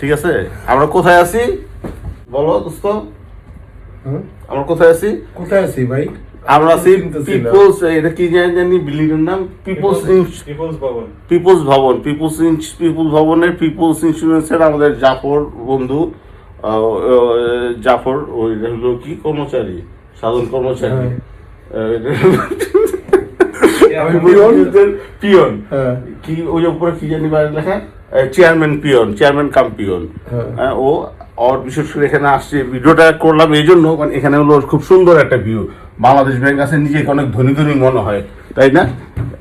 ঠিক আছে, আমরা কোথায় আছি বলো দোস্ত? আমরা কোথায় আছি? কোথায় আছি ভাই? আমরা আছি পিপলস, এটা কি জানি বিল্ডিং এর নাম, পিপলস ভবন। পিপলস ভবনের পিপলস ইন্স্যুরেন্সের আমাদের জাফর বন্ধু, জাফর ওই হলো কি কর্মচারী, সাধারণ কর্মচারী, পিয়ন কি ওই উপরে কি জানি বাইরে লেখা, চেয়ারম্যান কাম পিয়ন। ও আর বিশেষ করে এখানে আসছে, ভিডিওটা করলাম এই জন্য কারণ এখানে হলো খুব সুন্দর একটা ভিউ, বাংলাদেশ ব্যাংক আছে, নিজেকে অনেক ধনী ধনী মনে হয়, তাই না?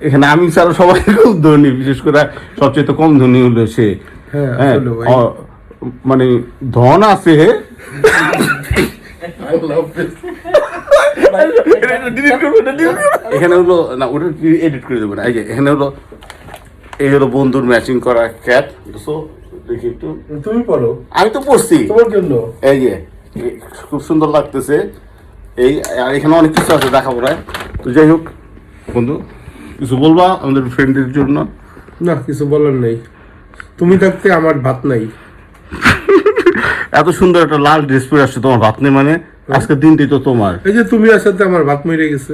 এখানে আমি ছাড়া সবাই খুব ধনী, বিশেষ করে সবচেয়ে কম ধনী হলো সে। হ্যাঁ, মানে ধন আছে। এখানে হলো না, ওটা এডিট করে দেবো না। এই যে এখানে হলো, এই হলো বন্ধুর ম্যাচিং করা ক্যাপ, দেখি একটু। তুমি পড়ো। আমি তো পড়ছি তোমার জন্য। এই যে খুব সুন্দর লাগতেছে। এই আর এখানে অনেক কিছু আছে দেখাবো না। তো যাই হোক বন্ধু, কিছু বলবা আমাদের ফ্রেন্ডের জন্য? না, কিছু বলার নেই। তুমি থাকতে আমার ভাত নাই। এত সুন্দর একটা লাল ড্রেস পরে আসছে, তোমার ভাত নেই মানে? আজকের দিনটি তো তোমার। এই যে তুমি আসাতে আমার ভাত মরে গেছে।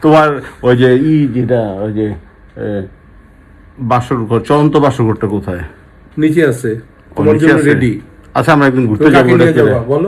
তোমার ওই যে যেটা ওই যে বাসর ঘর, চলন্ত বাসর ঘরটা কোথায়? নিচে আছে, ও, তোমার নিচে জন্য আছে? রেডি। আচ্ছা, আমরা একদিন ঘুরতে যাবো। বলো।